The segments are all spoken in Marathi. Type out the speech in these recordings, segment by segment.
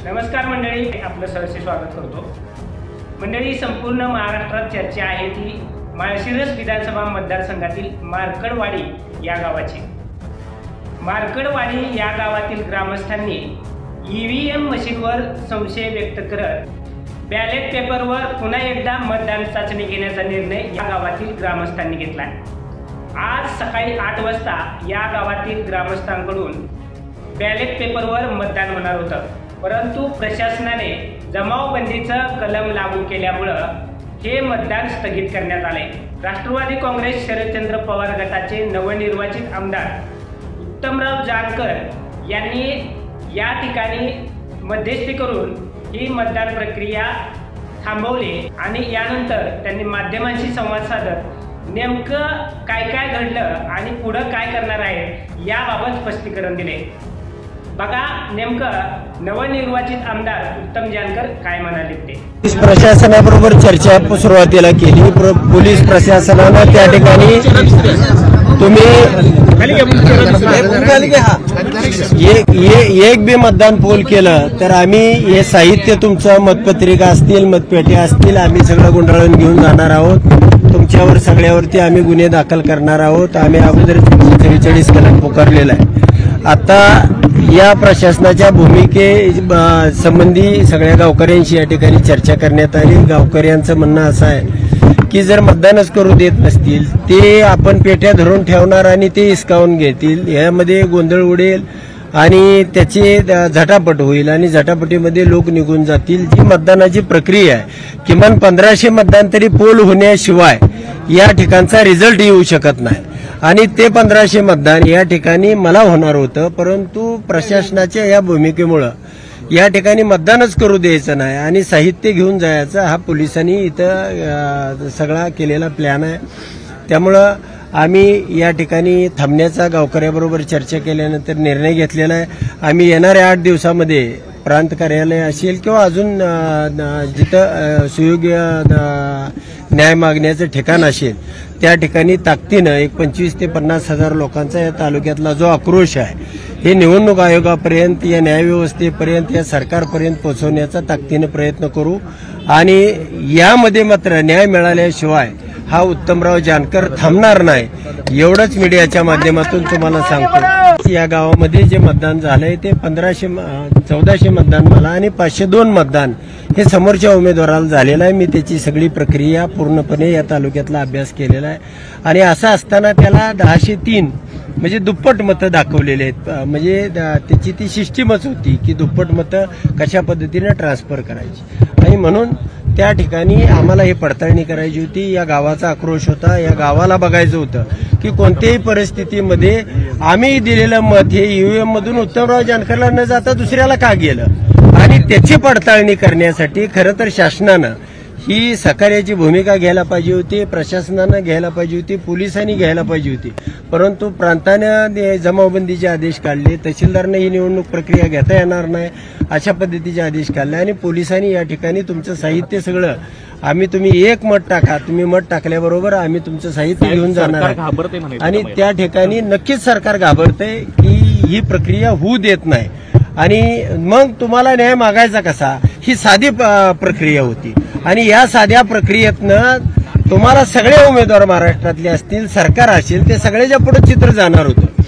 नमस्कार मंडळी, आपलं सहर्ष स्वागत करतो। मंडळी, संपूर्ण महाराष्ट्रात चर्चा आहे ती माळशिरस विधानसभा मतदारसंघातील मार्कडवाडी या गावाची। मार्कडवाडी या गावातील ग्रामस्थांनी ईव्हीएम मशीनवर संशय व्यक्त करत बॅलेट पेपरवर पुन्हा एकदा मतदान चाचणी घेण्याचा निर्णय या गावातील ग्रामस्थांनी घेतला। आज सकाळी 8 वाजता या गावातील ग्रामस्थांकडून बॅलेट पेपरवर मतदान होणार होतं, परंतु प्रशासनाने जमावबंदीचं कलम लागू केल्यामुळे हे मतदान स्थगित करण्यात आले। राष्ट्रवादी काँग्रेस शरदचंद्र पवार गटाचे नवनिर्वाचित आमदार उत्तमराव जानकर यांनी या ठिकाणी मध्यस्थी करून ही मतदान प्रक्रिया थांबवली आणि यानंतर त्यांनी माध्यमांशी संवाद साधत नेमकं काय काय घडलं आणि पुढे काय करणार आहे याबाबत स्पष्टीकरण दिले। बघा नेमकं नवनिर्वाचित आमदार उत्तम जानकर काय म्हणाले ते। प्रशासनाबरोबर चर्चा सुरुवातीला केली। पोलीस प्रशासनानं त्या ठिकाणी एक बी मतदान पोल केलं तर आम्ही हे साहित्य तुमचं मतपत्रिका असतील मतपेट्या असतील आम्ही सगळं गुंडाळून घेऊन जाणार आहोत। तुमच्यावर सगळ्यावरती आम्ही गुन्हे दाखल करणार आहोत। आम्ही अगोदर 43 कलम पुकारलेला आहे। आता या प्रशासनाच्या भूमिके संबंधी सगळ्या गावकऱ्यांशी या ठिकाणी चर्चा करण्यात आली। गावकऱ्यांचं म्हणणं असं आहे की जर मतदानच करू देत नसतील ते आपण पेट्या धरून ठेवणार आणि ते हिसकावून घेतील, यामध्ये गोंधळ उडेल आणि त्याची झटापट होईल आणि झटापटीमध्ये लोक निघून जातील। जी मतदानाची प्रक्रिया आहे किमान 1500 मतदान तरी पोल होण्याशिवाय या ठिकाणचा रिझल्ट येऊ शकत नाही आणि ते 1500 मतदान या ठिकाणी मला होणार होतं, परंतु प्रशासनाच्या या भूमिकेमुळे या ठिकाणी मतदानच करू द्यायचं नाही आणि साहित्य घेऊन जायचं हा पोलिसांनी इथं सगळा केलेला प्लॅन आहे। त्यामुळं आम्ही या ठिकाणी थांबण्याचा गावकऱ्याबरोबर चर्चा केल्यानंतर निर्णय घेतलेला आहे। आम्ही येणाऱ्या 8 दिवसामध्ये प्रांत कार्यालय असेल किंवा अजून जिथं सुयोग्य न्याय मागण्याचं ठिकाण असेल त्या ठिकाणी ताकदीनं एक 25 ते 50 हजार लोकांचा या तालुक्यातला जो आक्रोश आहे हे निवडणूक आयोगापर्यंत या न्यायव्यवस्थेपर्यंत या सरकारपर्यंत पोहोचवण्याचा ताकदीनं प्रयत्न करू आणि यामध्ये मात्र न्याय मिळाल्याशिवाय हा उत्तमराव जानकर थांबणार नाही, एवढंच मीडियाच्या माध्यमातून तुम्हाला सांगतो। या गावामध्ये जे मतदान झालंय ते 1400 मतदान मला आणि 502 मतदान हे समोरच्या उमेदवाराला झालेलं आहे। मी त्याची सगळी प्रक्रिया पूर्णपणे या तालुक्यातला अभ्यास केलेला आहे आणि असं असताना त्याला 1003 म्हणजे दुप्पट मतं दाखवलेले आहेत। म्हणजे त्याची ती सिस्टीमच होती की दुप्पट मतं कशा पद्धतीने ट्रान्सफर करायची आणि म्हणून त्या ठिकाणी आम्हाला हे पडताळणी करायची होती। या गावाचा आक्रोश होता, या गावाला बघायचं होतं की कोणत्याही परिस्थितीमध्ये आम्ही दिलेलं मत हे ईव्हीएम मधून उत्तमराव जानकरला न जाता दुसऱ्याला का गेलं आणि त्याची पडताळणी करण्यासाठी खरं तर शासनानं ही सहकार्याची भूमिका घ्यायला पाहिजे होती, प्रशासनानं घ्यायला पाहिजे होती, पोलिसांनी घ्यायला पाहिजे होती, परंतु प्रांताने जमावबंदीचे आदेश काढले, तहसीलदारने ही निवडणूक प्रक्रिया घेता येणार नाही अशा पद्धतीचे आदेश काढले आणि पोलिसांनी या ठिकाणी तुमचं साहित्य सगळं तुम्ही एक मत टाका, तुम्ही मत टाकल्याबरोबर आम्ही तुमचं साहित्य घेऊन जाणार आहे आणि त्या ठिकाणी नक्कीच सरकार घाबरतंय की ही प्रक्रिया होऊ देत नाही आणि मग तुम्हाला न्याय मागायचा कसा, ही साधी प्रक्रिया होती आणि या साध्या प्रक्रियेतनं तुम्हाला सगळे उमेदवार महाराष्ट्रातले असतील, सरकार असेल, ते सगळ्याच्या पुढे चित्र जाणार होतं।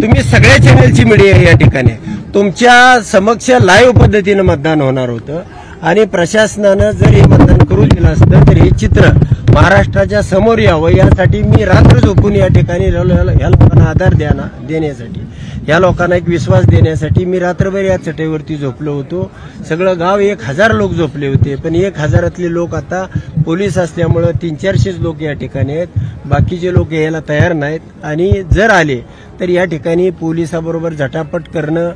तुम्ही सगळ्या चॅनलची मीडिया या ठिकाणी तुमच्या समक्ष लाईव्ह पद्धतीनं मतदान होणार होतं आणि प्रशासनानं जर हे मतदान करू दिलं असतं तर हे चित्र महाराष्ट्राच्या समोर यावं यासाठी मी रात्र झोपून या ठिकाणी ह्या लोकांना आधार देण्यासाठी, या लोकांना एक विश्वास देण्यासाठी मी रात्रभर या चटईवरती झोपलो होतो। सगळं गाव 1000 लोक झोपले होते, पण 1000तले लोक आता पोलीस असल्यामुळं 300-400 लोक या ठिकाणी आहेत, बाकीचे लोक यायला तयार नाहीत आणि जर आले तर या ठिकाणी पोलिसाबरोबर झटापट करणं,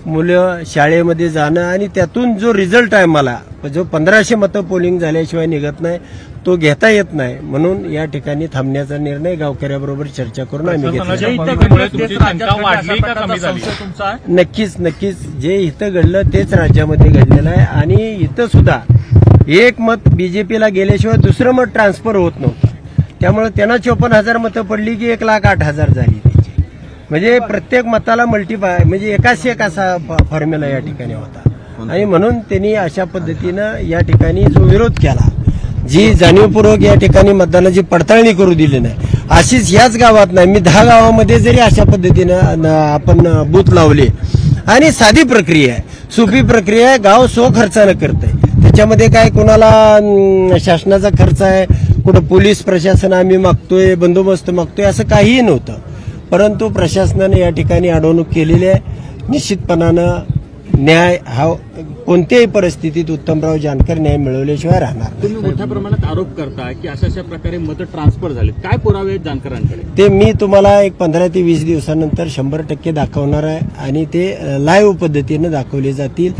मुलं शाळेमध्ये जाणं आणि त्यातून जो रिझल्ट आहे मला जो 1500 मतं पोलिंग झाल्याशिवाय निघत नाही तो घेता येत नाही, म्हणून या ठिकाणी थांबण्याचा निर्णय गावकऱ्याबरोबर चर्चा करून आम्ही घेतला। नक्कीच जे इथं घडलं तेच राज्यामध्ये घडलेलं आहे आणि इथं सुद्धा एक मत बीजेपीला गेल्याशिवाय दुसरं मत ट्रान्सफर होत नव्हतं, त्यामुळे त्यांना 54,000 मतं पडली की 1,08,000 झाली म्हणजे प्रत्येक मताला मल्टीप्लाय म्हणजे एकाच एक असा फॉर्म्युला या ठिकाणी होता आणि म्हणून त्यांनी अशा पद्धतीनं या ठिकाणी जो विरोध केला, जी जाणीवपूर्वक या ठिकाणी मतदानाची पडताळणी करू दिली नाही, अशीच याच गावात नाही, मी 10 गावामध्ये जरी अशा पद्धतीनं आपण बूथ लावले आणि साधी प्रक्रिया आहे, सोपी प्रक्रिया आहे, गाव स्वखर्चानं करतंय, त्याच्यामध्ये काय कोणाला शासनाचा खर्च आहे, कुठं पोलीस प्रशासन आम्ही मागतोय, बंदोबस्त मागतोय, असं काहीही नव्हतं. परंतु प्रशासनाने या ठिकाणी अडवणूक केलेली आहे. निश्चितपणानं न्याय हा कोणत्याही परिस्थितीत उत्तमराव जानकर न्याय मिळवल्याशिवाय राहणार नाही. तुम्ही मोठ्या प्रमाणात आरोप करता की अशा प्रकारे मतं ट्रान्सफर झाले, काय पुरावे आहेत जानकरांकडे? ते मी तुम्हाला एक 15 ते 20 दिवसानंतर 100% दाखवणार आहे आणि ते लाईव्ह पद्धतीनं दाखवले जातील.